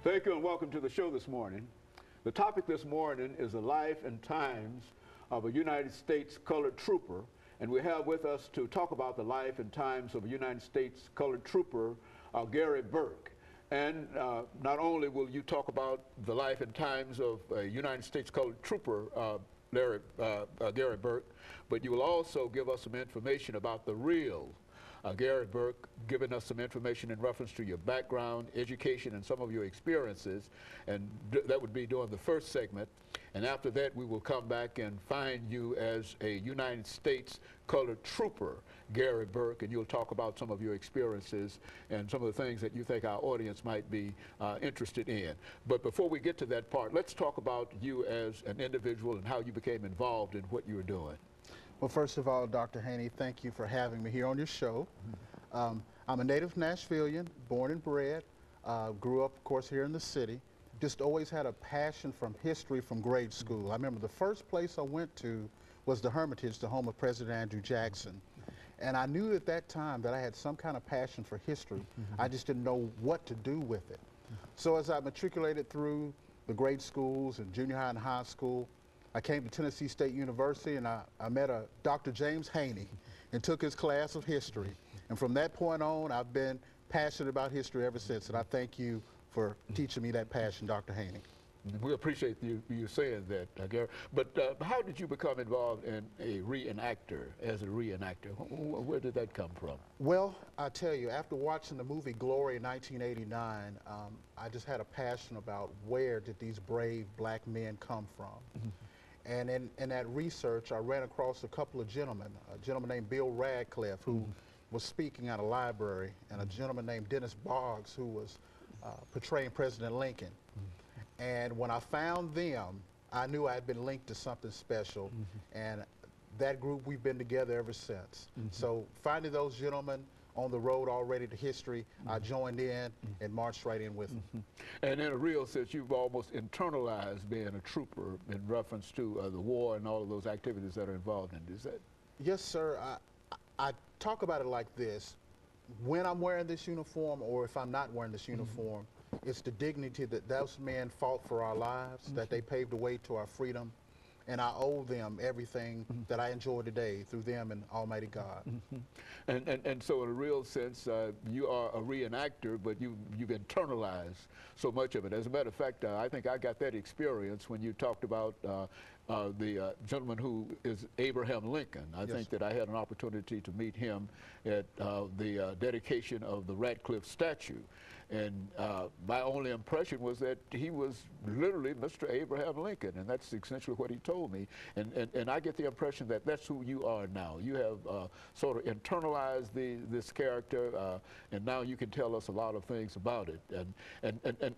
Thank you and welcome to the show this morning. The topic this morning is the life and times of a United States colored trooper, and we have with us to talk about the life and times of a United States colored trooper, Gary Burke. And not only will you talk about the life and times of a United States colored trooper, Gary Burke, but you will also give us some information about the real Gary Burke, giving us some information in reference to your background, education, and some of your experiences, and that would be during the first segment. And after that, we will come back and find you as a United States colored trooper, Gary Burke, and you'll talk about some of your experiences and some of the things that you think our audience might be interested in. But before we get to that part, let's talk about you as an individual and how you became involved in what you were doing. Well, first of all, Dr. Haney, thank you for having me here on your show. I'm a native Nashvilleian, born and bred, grew up, of course, here in the city. Just always had a passion from history from grade school. I remember the first place I went to was the Hermitage, the home of President Andrew Jackson. And I knew at that time that I had some kind of passion for history. I just didn't know what to do with it. So as I matriculated through the grade schools and junior high and high school, I came to Tennessee State University and I met a Dr. James Haney and took his class of history. And from that point on, I've been passionate about history ever since. And I thank you for teaching me that passion, Dr. Haney. We appreciate you saying that, Gary. But how did you become involved in a reenactor, as a reenactor? Where did that come from? Well, I tell you, after watching the movie Glory in 1989, I just had a passion about where did these brave black men come from. And in that research, I ran across a couple of gentlemen, a gentleman named Bill Radcliffe, who was speaking at a library, and a gentleman named Dennis Boggs, who was portraying President Lincoln. And when I found them, I knew I had been linked to something special, and that group, we've been together ever since. So finding those gentlemen on the road already to history, I joined in and marched right in with them. And in a real sense, you've almost internalized being a trooper in reference to the war and all of those activities that are involved in it. Is that? Yes, sir. I talk about it like this. When I'm wearing this uniform, or if I'm not wearing this uniform, it's the dignity that those men fought for our lives, that they paved the way to our freedom. And I owe them everything that I enjoy today through them and Almighty God. And so in a real sense, you are a reenactor, but you've internalized so much of it. As a matter of fact, I think I got that experience when you talked about the gentleman who is Abraham Lincoln. I think that I had an opportunity to meet him at the dedication of the Radcliffe statue. And my only impression was that he was literally Mr. Abraham Lincoln, and that's essentially what he told me. And I get the impression that that's who you are now. You have sort of internalized this character, and now you can tell us a lot of things about it.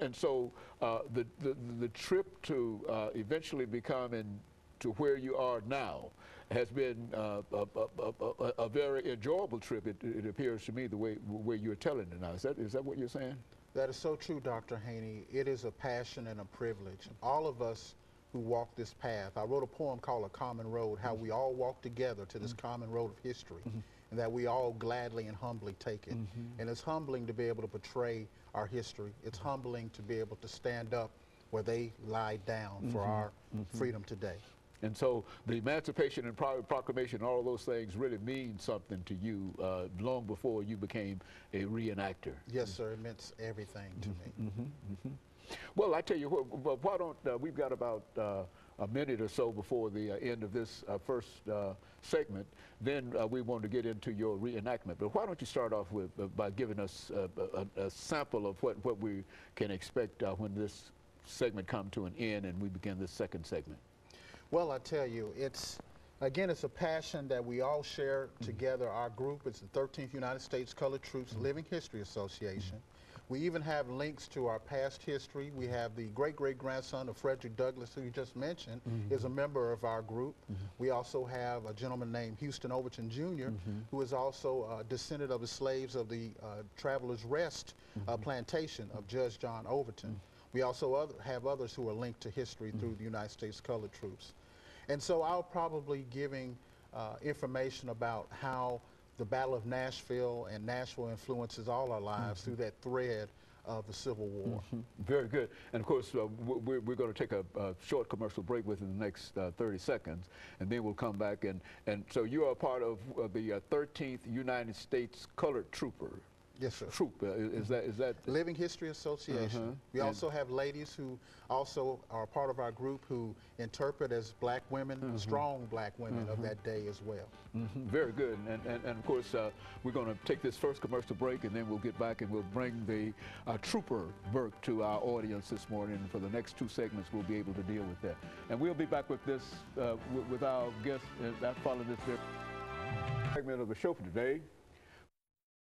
And so the trip to eventually becoming to where you are now has been a very enjoyable trip, it appears to me, the way you're telling it now. Is that what you're saying? That is so true, Dr. Haney. It is a passion and a privilege. All of us who walk this path, I wrote a poem called A Common Road, how we all walk together to this common road of history, and that we all gladly and humbly take it. And it's humbling to be able to portray our history. It's humbling to be able to stand up where they lie down for our freedom today. And so the Emancipation and Proclamation, all of those things really mean something to you long before you became a reenactor. Yes, sir. It meant everything to me. Well, I tell you what, why don't, we've got about a minute or so before the end of this first segment. Then we want to get into your reenactment. But why don't you start off with by giving us a sample of what we can expect when this segment comes to an end and we begin this second segment. Well, I tell you, again, it's a passion that we all share together. Our group is the 13th United States Colored Troops Living History Association. We even have links to our past history. We have the great-great-grandson of Frederick Douglass, who you just mentioned, is a member of our group. We also have a gentleman named Houston Overton Jr., who is also a descendant of the slaves of the Travelers Rest plantation of Judge John Overton. We also have others who are linked to history through the United States Colored Troops. And so I'll probably giving information about how the Battle of Nashville and Nashville influences all our lives through that thread of the Civil War. Very good. And of course, we're going to take a short commercial break within the next 30 seconds, and then we'll come back. And so you are a part of the 13th United States Colored Trooper. Yes, sir. Troop, is that Living History Association. We also have ladies who also are part of our group who interpret as black women, strong black women of that day as well. Very good. And of course, we're going to take this first commercial break, and then we'll get back and we'll bring the Trooper Burke to our audience this morning. And for the next 2 segments, we'll be able to deal with that. And we'll be back with this, with our guest following this segment of the show for today.